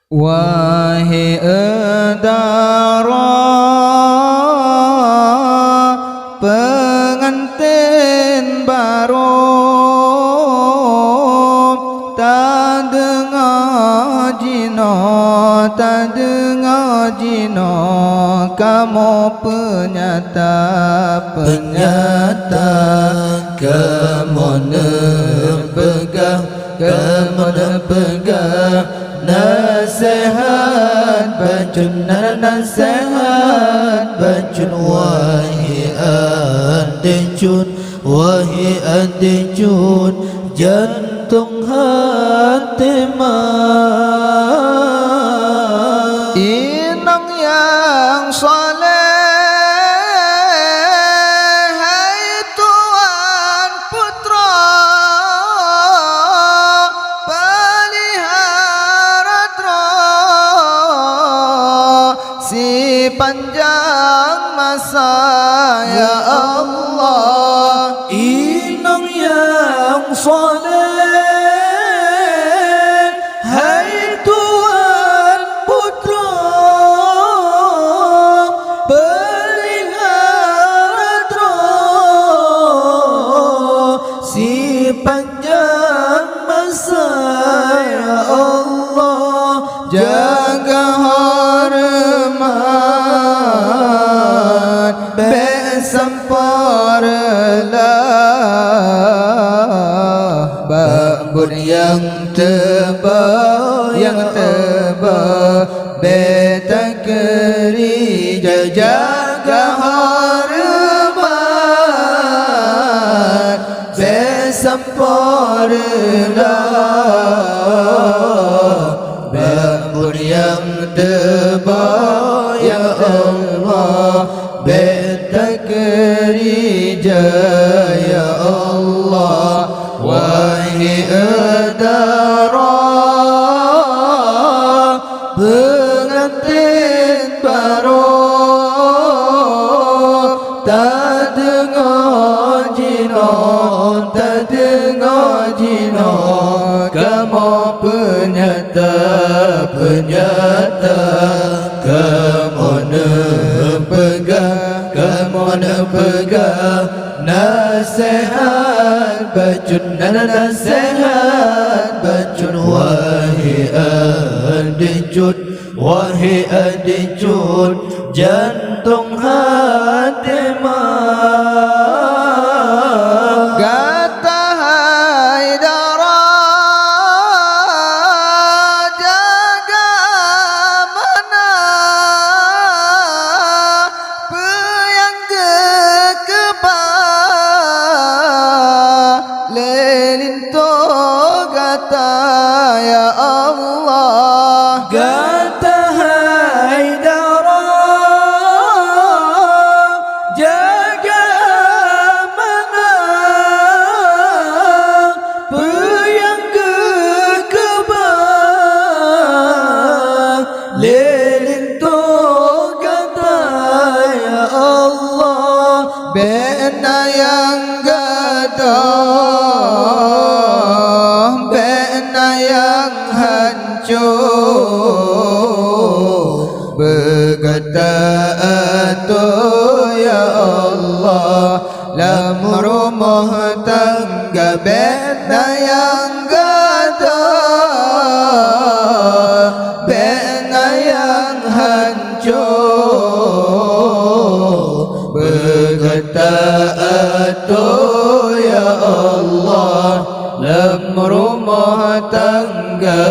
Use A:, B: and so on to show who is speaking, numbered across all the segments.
A: Wahai edara pengantin baru, tak dengar jino, tak dengar jino, kamu penyata,
B: kamu nepegah, kamu nepegah nasihat bacun, nasihat bacun. Wahai adijun, wahai adijun, jantung hati
A: inang yang saleh, hai Tuan Putra, pelihara si panjang masa ya Allah.
B: inang yang saleh, hai Tuan Putra, pelihara si panjang masa ya Allah.
A: Jaga hormat besamparlah, babur yang tebal, yang tebal beta kerja. Jaga hormat besamparlah, babur yang tebal ya Allah, beta kerja ya Allah. Wahai edara pengantin baru, tak dengar jino, tak dengar jino, kamu penyata, penyata, kamu nepegah, kamu nepegah nasihat bacun, nasihat bacun. Wahai adijun, wahai adijun, jantung hati gata Haidara, jaga mana peyang kekebal lelinto gata ya Allah.
B: Gata Haidara, jaga mana peyang kekebal lelinto gata ya Allah.
A: Bena yang gadah, bena yang hancur, berkata atuh ya Allah, lam rumah tangga bena yang gadah, bena yang hancur, berkata atuh ya Allah, lam rumah tangga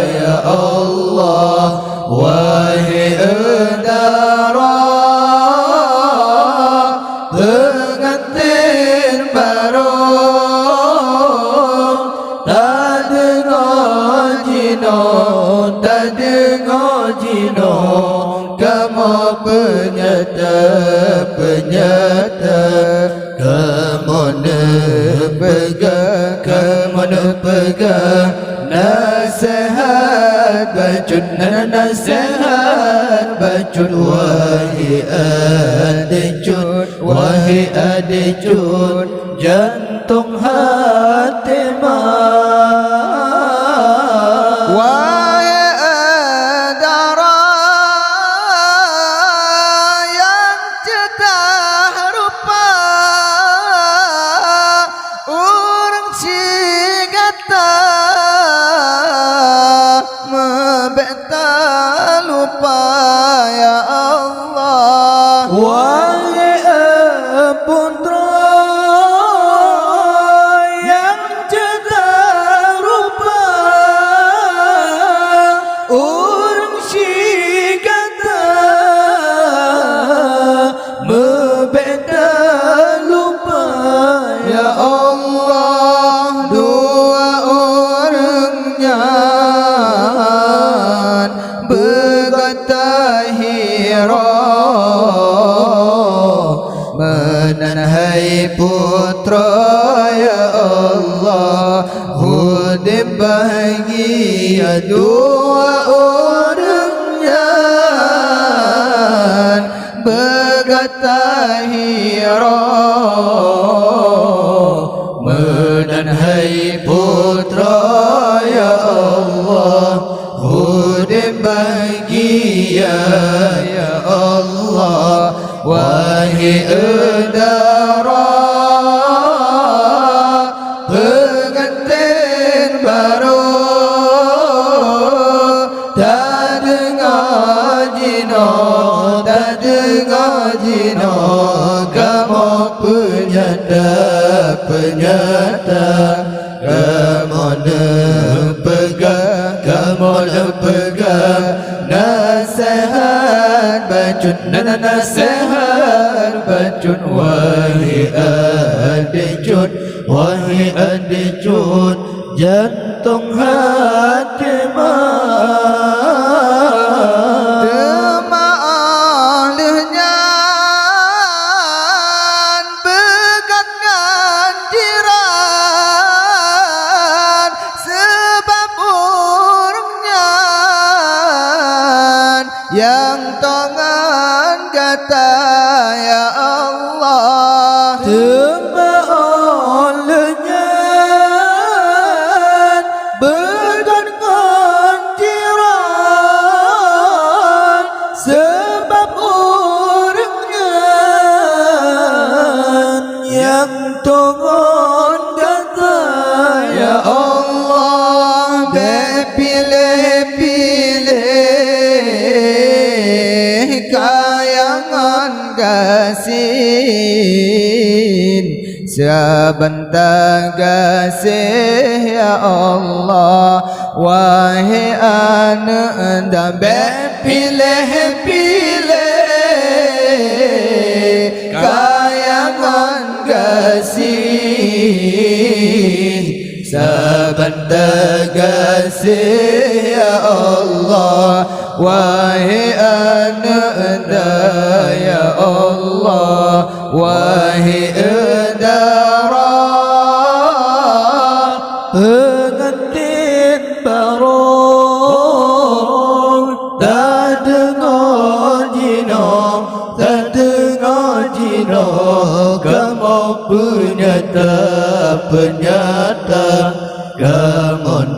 A: ya Allah. Wahai edara pengantin baru, tak dengar jino, tak dengar jino, kamu penyata, penyata, kamu nepegah, kamu nepegah nasihat bacun, nasihat bacun. Wahai adijun, wahai adijun, jantung hati
B: kata membeta lupa ya Allah. Wahai putra yang cedera rupa, orang si kata membeta lupa ya Allah. Dua orangnya berkata hira, menanhai putra ya Allah, hudib bahagia. Dua orangnya berkata hira, menanhai putra ya Allah, hudib bahagia ya Allah. Wahai udara pengantin baru, tak dengar jino, tak dengar jino, kamu penyata, penyata, kamu pegang, kamu pegang nasihat bacun, nasihat bacun. Wahai adik Jun, wahai adik Jun, jantung hati Temaalihnya bekat jiran, sebab orangnya yang tongan kata ya Allah. Temaalihnya bekat jiran, sebab orangnya yang tongan kata ya Allah. Pilih-pilih kayangan gasin, sebentar gasih ya Allah. Wahai anak dan pilih-pilih kayangan gasin, sebentar gasih ya Allah. Wahai anak ya Allah, wahai udara pengantin baru, tak dengar jino, tak dengar jino, kamu penyata, penyata, kamu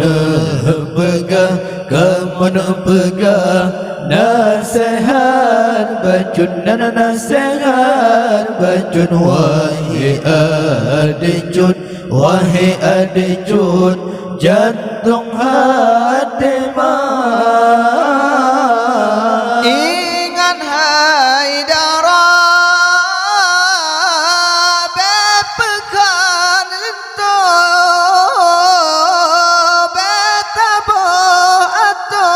B: pegang, kamu pegang nasihat bacun, nasihat bacun. Wahai adik Jun, wahai adik Jun, jantung hati ingat Haidara bepekan lento betabo ato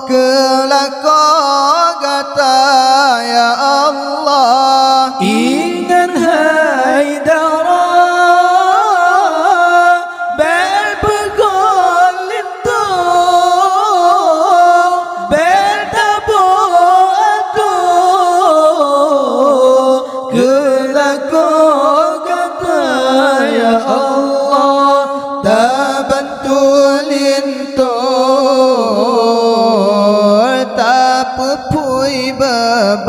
B: kelako kata ya Allah. Ingat Haidara bepekan lento betabo ato kelako kata ya Allah. Tak bantu linto, tak pupui beban,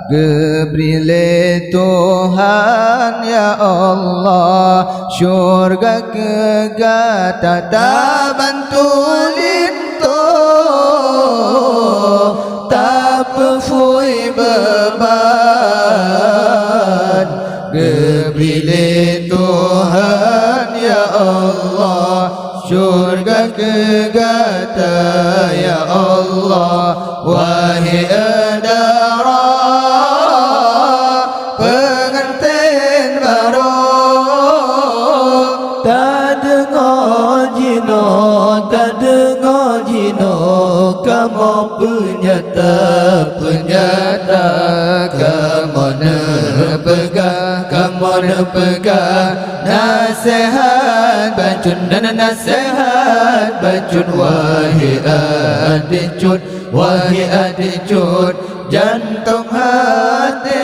B: Gebrile Tuhan ya Allah, syurga kegata tak bantu linto, tak pupui beban. Bilik Tuhan ya Allah, syurga kegata ya Allah. Wahai edara pengantin baru,
A: tak dengar jino, tak dengar jino, kamu penyata, kamu nepegah nasihat bacun dan nasihat bacun. Wahai adik cut, wahai adik cut, jantung hati